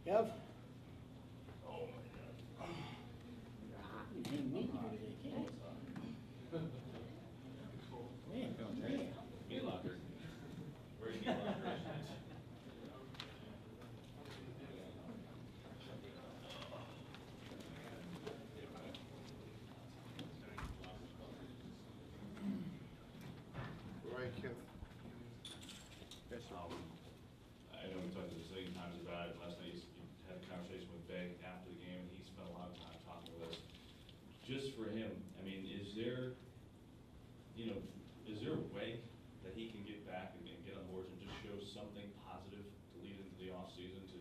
Kev? Oh my God. You can't meet me today, can you? Man, feeling great. Meat locker. Where's meat locker? Right, Kev. Yes, sir. I know we talked a zillion times about it. Last night you had a conversation with Bay after the game, and he spent a lot of time talking with us. Just for him, I mean, is there a way that he can get back and get on board and just show something positive to lead into the off season to,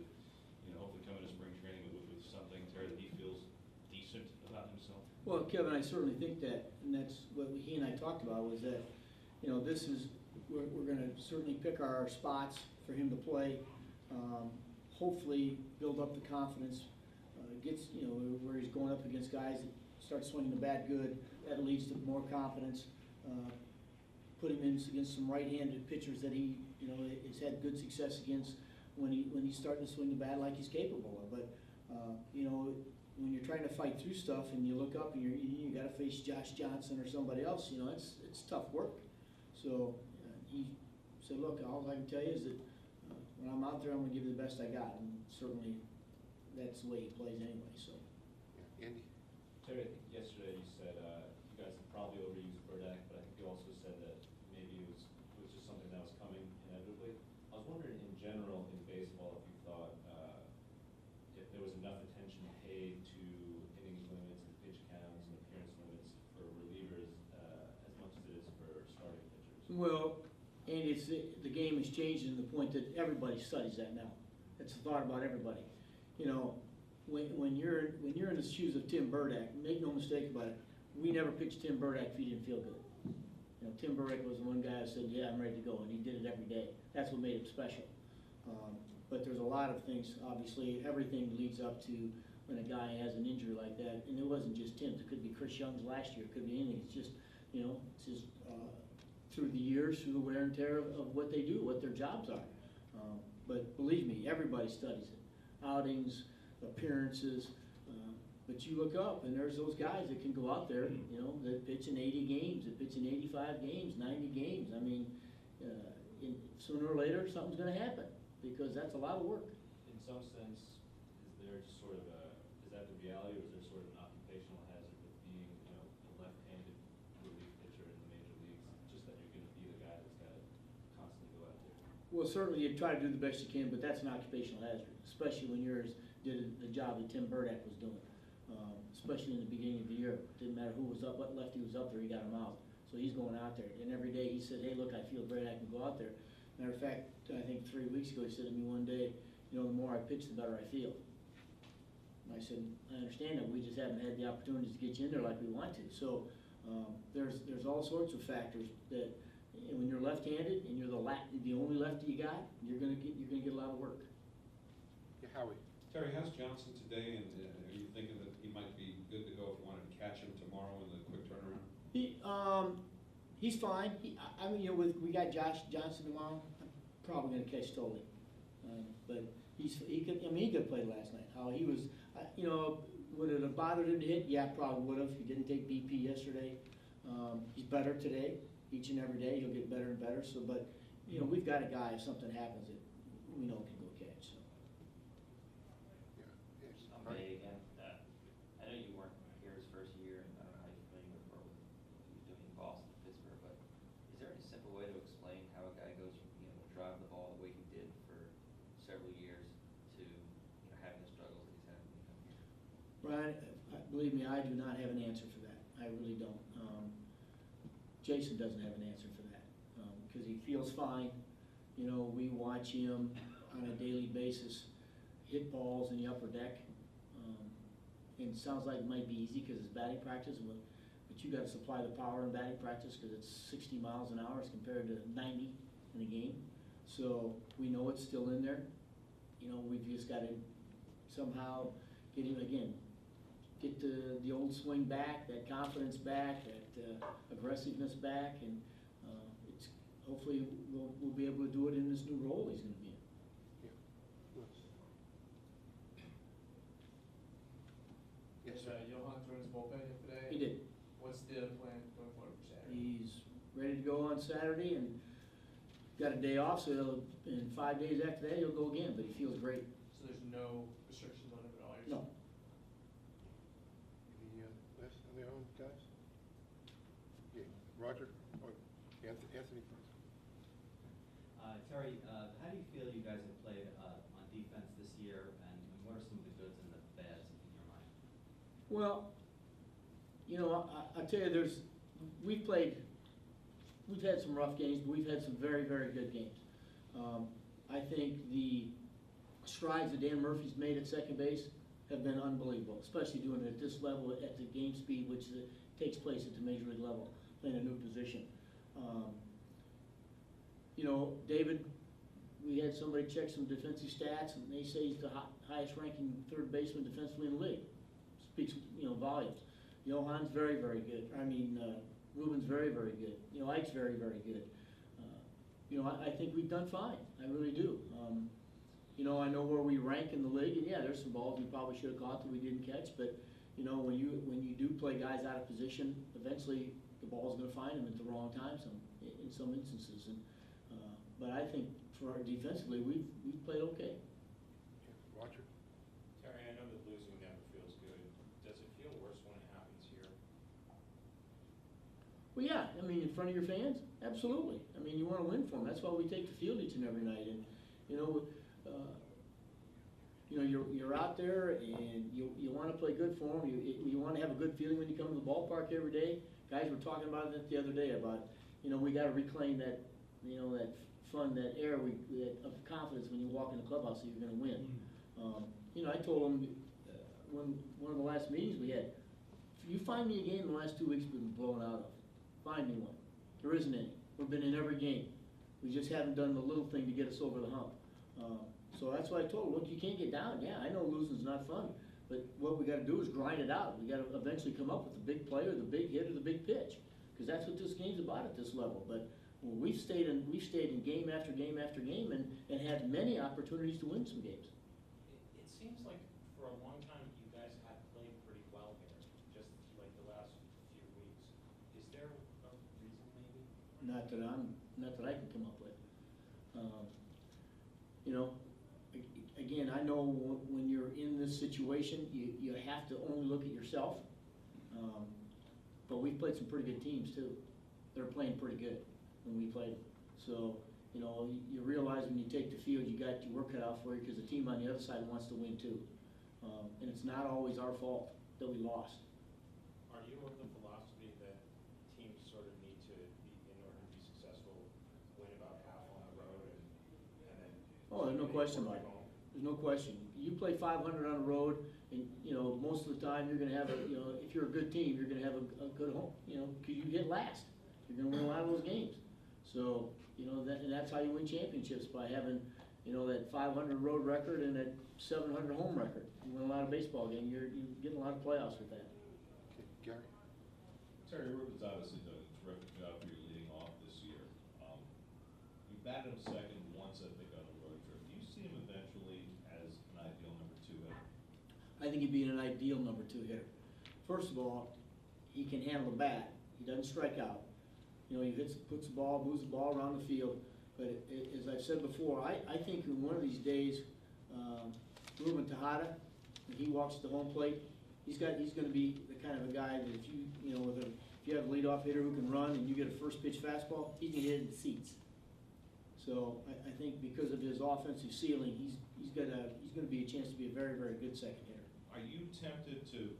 hopefully come into spring training with something, Terry, that he feels decent about himself? Well, Kevin, I certainly think that, and that's what he and I talked about, was that, this is, we're going to certainly pick our spots for him to play, hopefully build up the confidence, gets, where he's going up against guys that start swinging the bat good, that leads to more confidence. Put him in against some right-handed pitchers that he, has had good success against when he's starting to swing the bat like he's capable of. But, when you're trying to fight through stuff and you look up and you got to face Josh Johnson or somebody else, it's tough work. So he said, look, all I can tell you is that when I'm out there, I'm going to give you the best I got. And certainly that's the way he plays anyway. So. Yeah. Andy? Terry, I think yesterday you said you guys have probably overused Burdak, but I think you also said that maybe it was just something that was coming inevitably. I was wondering in general in baseball if you thought if there was enough attention paid to innings limits and pitch counts and appearance limits for relievers as much as it is for starting pitchers. Well, and it's the game has changed to the point that everybody studies that now. That's the thought about everybody. When you're in the shoes of Tim Burdak, make no mistake about it, we never pitched Tim Burdak if he didn't feel good. Tim Burdak was the one guy that said, yeah, I'm ready to go, and he did it every day. That's what made him special. But there's a lot of things, obviously, everything leads up to when a guy has an injury like that, and it wasn't just Tim's, it could be Chris Young's last year, it could be anything. It's just, it's just through the years, through the wear and tear of what they do, what their jobs are. But believe me, everybody studies it. Outings, appearances, but you look up and there's those guys that can go out there, that pitch in 80 games, that pitch in 85 games, 90 games. I mean, sooner or later something's going to happen because that's a lot of work. In some sense, is there just sort of is that the reality, or is there sort of an occupational hazard with being, a left-handed relief pitcher in the major leagues, just that you're going to be the guy that's got to constantly go out there? Well, certainly you try to do the best you can, but that's an occupational hazard, especially when yours did the job that Tim Burdak was doing, especially in the beginning of the year. Didn't matter who was up, what lefty was up there, he got him out. So he's going out there, and every day he said, hey, look, I feel great, I can go out there. Matter of fact, I think 3 weeks ago he said to me one day, the more I pitch, the better I feel. And I said, I understand that, we just haven't had the opportunities to get you in there like we want to. So there's all sorts of factors that when you're left-handed and you're the only lefty you got, you're gonna get a lot of work. Yeah, Howie. Terry, how's Johnson today, and are you thinking that he might be good to go if you wanted to catch him tomorrow in the quick turnaround? He's fine. We got Josh Johnson tomorrow. I'm probably going to catch Tolley, but he could play last night. How he was, would it have bothered him to hit? Yeah, probably would have. He didn't take BP yesterday. He's better today. Each and every day he'll get better and better. So, but we've got a guy. If something happens, that we know can go catch. So. Yeah. Yes. I'm Bay again. I know you weren't here his first year, and I don't know how you're familiar with what he was doing in Boston, Pittsburgh, but is there any simple way to explain how a guy goes from being able to drive the ball the way he did for several years to having the struggles that he's had when he come here? Brian, believe me, I do not have an answer for that. I really don't. Jason doesn't have an answer for that because he feels fine. We watch him on a daily basis hit balls in the upper deck. And it sounds like it might be easy because it's batting practice, but you got to supply the power in batting practice because it's 60 miles an hour as compared to 90 in a game. So we know it's still in there. We've just got to somehow get him again, get the old swing back, that confidence back, that aggressiveness back, and hopefully we'll be able to do it in this new role he's going to be in. Yeah. Yes. go on Saturday and got a day off, so in 5 days after that, he'll go again, but he feels great. So there's no restrictions on him at all? No. Any last on their own, guys? Yeah, Roger, or Anthony first. Terry, how do you feel you guys have played on defense this year, and what are some of the goods and the bads in your mind? Well, you know, I tell you, we've had some rough games, but we've had some very, very good games. I think the strides that Dan Murphy's made at second base have been unbelievable, especially doing it at this level, at the game speed, which takes place at the major league level, playing a new position. You know, David, we had somebody check some defensive stats, and they say he's the highest ranking third baseman defensively in the league. Speaks, you know, volumes. Johan's very, very good. I mean, Ruben's very, very good. You know, Ike's very, very good. You know, I think we've done fine. I really do. You know, I know where we rank in the league, and yeah, there's some balls we probably should have caught that we didn't catch. But you know, when you do play guys out of position, eventually the ball's going to find them at the wrong time. In some instances, but I think for our defensively, we've played okay. Roger? Terry, I know that losing never feels good. Does it feel worse when it happens here? Well, yeah, I mean, in front of your fans, absolutely. I mean, you want to win for them. That's why we take the field each and every night. And you know, you're out there and you want to play good for them. You want to have a good feeling when you come to the ballpark every day. Guys were talking about it the other day about, you know, we got to reclaim that, you know, that fun, that air of confidence when you walk in the clubhouse that you're going to win. You know, I told them one of the last meetings we had, if you find me a game in the last 2 weeks we've been blown out of, find me one. There isn't any. We've been in every game. We just haven't done the little thing to get us over the hump. So that's why I told them, look, you can't get down. Yeah, I know losing's not fun, but what we got to do is grind it out. We got to eventually come up with the big play or the big hit or the big pitch, because that's what this game's about at this level. But well, we've stayed in game after game after game and had many opportunities to win some games. It seems like for a long time you guys have played pretty well here, just like the last few weeks. Is there a reason maybe? Not that I can come up with. You know, again, I know when you're in this situation, you have to only look at yourself. But we've played some pretty good teams too. They're playing pretty good when we played them. So, you know, you realize when you take the field, you got your work cut out for you because the team on the other side wants to win too. And it's not always our fault that we lost. Are you of the philosophy that teams sort of need to, in order to be successful, win about half on the road and then? Oh, there's no question about it. There's no question. You play 500 on the road, and you know most of the time you're going to have you know, if you're a good team, you're going to have a good home. You know, because you hit last, you're going to win a lot of those games. So you know and that's how you win championships, by having, you know, that 500 road record and that 700 home record. You win a lot of baseball games. You're getting a lot of playoffs with that. Okay, Gary? Terry Ruben's obviously done a terrific job for you leading off this year. You batted him second once, I think, on the road trip. Do you see him eventually as an ideal number 2 hitter? I think he'd be an ideal number 2 hitter. First of all, he can handle the bat. He doesn't strike out. You know, he puts the ball, moves the ball around the field. But as I've said before, I think in one of these days, Ruben Tejada, when he walks to the home plate, he's going to be the kind of a guy that if you have a leadoff hitter who can run and you get a first pitch fastball, he can hit it in the seats. So I think because of his offensive ceiling, he's going to be a chance to be a very, very good second hitter. Are you tempted to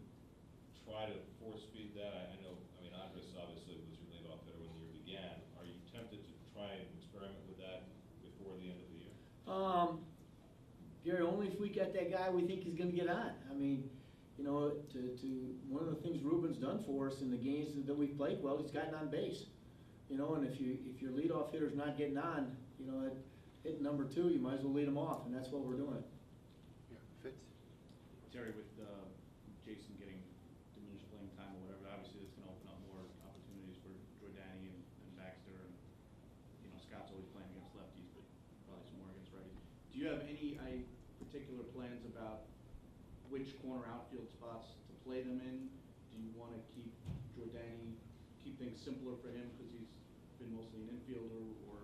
try to force feed that? I know, I mean, Andres obviously was your leadoff hitter when the year began. Are you tempted to try and experiment with that before the end of the year? Gary, only if we got that guy we think is going to get on. I mean, you know, one of the things Ruben's done for us in the games that we've played well, he's gotten on base. You know, and if your leadoff hitter's not getting on, you know, at hitting number 2, you might as well lead him off, and that's what we're doing. Yeah, Fitz? Terry, with Jason getting diminished playing time or whatever, obviously that's going to open up more opportunities for Jordani and Baxter, and you know, Scott's always playing against lefties, but probably some more against righties. Do you have any particular plans about which corner outfield spots to play them in? Do you want to keep things simpler for him because he's been be mostly an infielder, or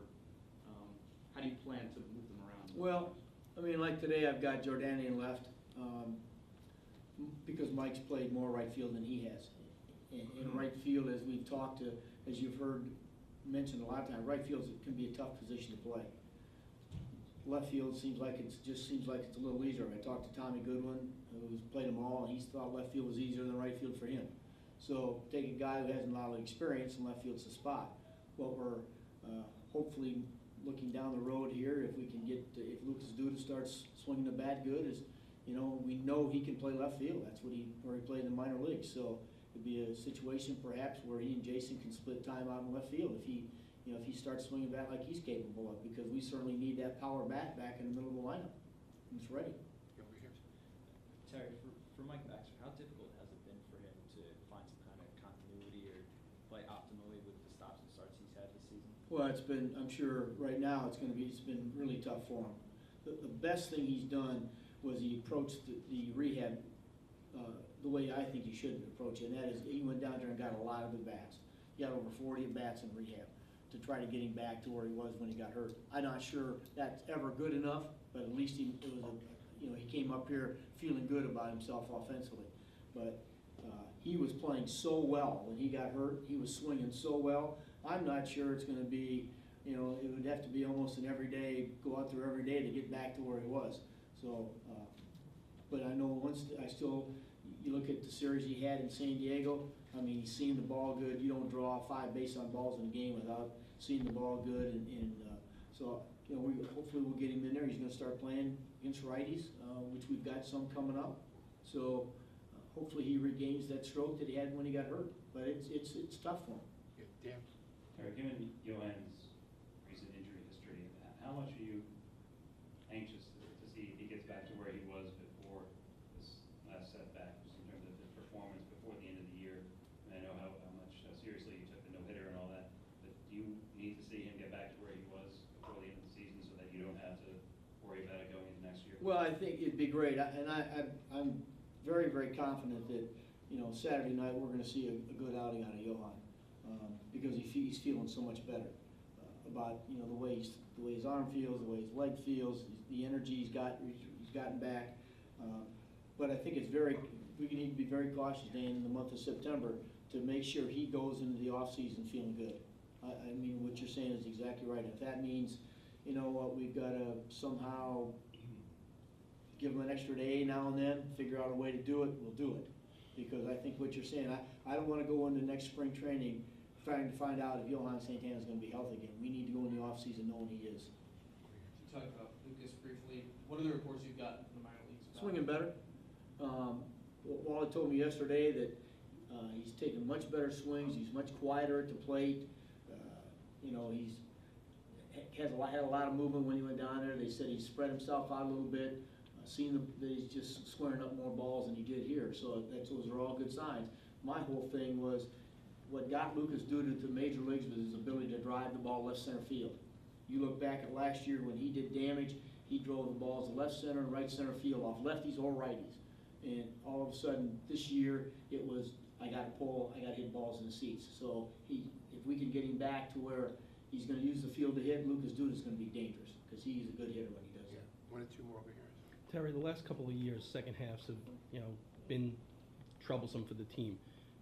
how do you plan to move them around? Well, I mean, like today, I've got Jordani in left, because Mike's played more right field than he has. In right field, as we've talked to, as you've heard mentioned a lot of times, right field can be a tough position to play. Left field seems like it's a little easier. I talked to Tommy Goodwin, who's played them all, and he thought left field was easier than right field for him. So take a guy who hasn't a lot of experience, and left field's the spot. What we're hopefully looking down the road here, if we can get, if Lucas Duda starts swinging the bat good, is, you know, we know he can play left field. That's where he played in the minor leagues. So it'd be a situation perhaps where he and Jason can split time out in left field if he, you know, if he starts swinging bat like he's capable of, because we certainly need that power bat back in the middle of the lineup. And it's ready. Over here. Terry, for Mike Baxter, how difficult has it been for him to find some kind of continuity or play optimally with the stops and starts he's had this season? Well, it's been, I'm sure right now it's been really tough for him. The best thing he's done was he approached the rehab the way I think he should approach it, and that is he went down there and got a lot of at-bats. He got over 40 at-bats in rehab to try to get him back to where he was when he got hurt. I'm not sure that's ever good enough, but at least he came up here feeling good about himself offensively. But he was playing so well when he got hurt. He was swinging so well. I'm not sure it's going to be, you know, it would have to be almost an everyday, go out there every day to get back to where he was. So, but I know you look at the series he had in San Diego, I mean, he's seen the ball good. You don't draw 5 base on balls in a game without seeing the ball good. And so, you know, hopefully we'll get him in there. He's going to start playing against righties, which we've got some coming up. So hopefully he regains that stroke that he had when he got hurt. But it's tough for him. Yeah, Dan? Given Johan's recent injury history, how much are you anxious to see if he gets back to where he was before this last setback, just in terms of his performance before the end of the year? And I know how much seriously you took the no-hitter and all that, but do you need to see him get back to where he was before the end of the season so that you don't have to worry about it going into next year? Well, I think it'd be great, I'm very, very confident that, you know, Saturday night we're going to see a good outing out of Johan, because he's feeling so much better about, you know, the way his arm feels, the way his leg feels, the energy he's gotten back. But I think we need to be very cautious, Dan, in the month of September to make sure he goes into the off season feeling good. I mean, what you're saying is exactly right. If that means, you know what, we've got to somehow give him an extra day now and then, figure out a way to do it, we'll do it. Because I think what you're saying, I don't want to go into next spring training trying to find out if Johan Santana is going to be healthy again. We need to go in the offseason knowing he is. You talked about Lucas briefly. What are the reports you've gotten from the minor leagues about Swinging better. Wally told me yesterday that he's taking much better swings. He's much quieter at the plate. You know, he's had a lot of movement when he went down there. They said he spread himself out a little bit. Seen that he's just squaring up more balls than he did here. So those are all good signs. My whole thing was what got Lucas Duda to the major leagues was his ability to drive the ball left center field. You look back at last year when he did damage, he drove the balls to left center and right center field off lefties or righties. And all of a sudden this year it was, I got to pull, I got to hit balls in the seats. So if we can get him back to where he's going to use the field to hit, Lucas Duda is going to be dangerous because he's a good hitter when he does that. 1 or 2 more over here. Terry, the last couple of years, second halves have, you know, been troublesome for the team.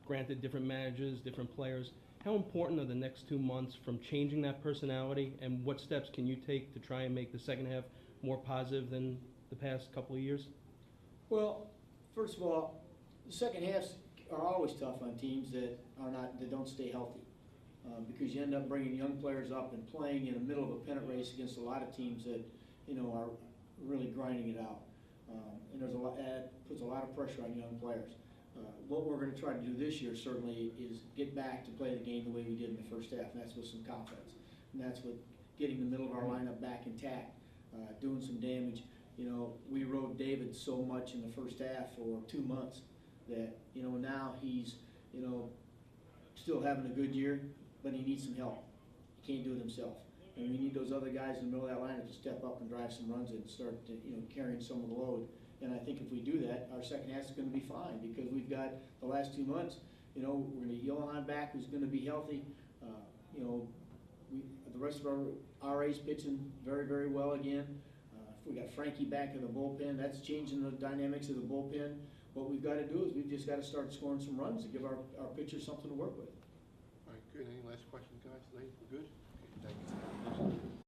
Granted, different managers, different players. How important are the next 2 months from changing that personality, and what steps can you take to try and make the second half more positive than the past couple of years? Well, first of all, the second halves are always tough on teams that don't stay healthy, because you end up bringing young players up and playing in the middle of a pennant race against a lot of teams that, you know, are really grinding it out, and puts a lot of pressure on young players. What we're going to try to do this year certainly is get back to play the game the way we did in the first half, and that's with some confidence. And that's with getting the middle of our lineup back intact, doing some damage. You know, we rode David so much in the first half for 2 months that, you know, now he's, you know, still having a good year, but he needs some help. He can't do it himself. And we need those other guys in the middle of that lineup to step up and drive some runs and start, you know, carrying some of the load. And I think if we do that, our second half is going to be fine because we've got the last 2 months, you know, we're going to get Johan back who's going to be healthy. You know, the rest of our RA's pitching very, very well again. We got Frankie back in the bullpen, that's changing the dynamics of the bullpen. What we've gotta do is we've just gotta start scoring some runs to give our pitchers something to work with. All right, good. Any last questions, guys? Lane, we're good? Okay, thank you.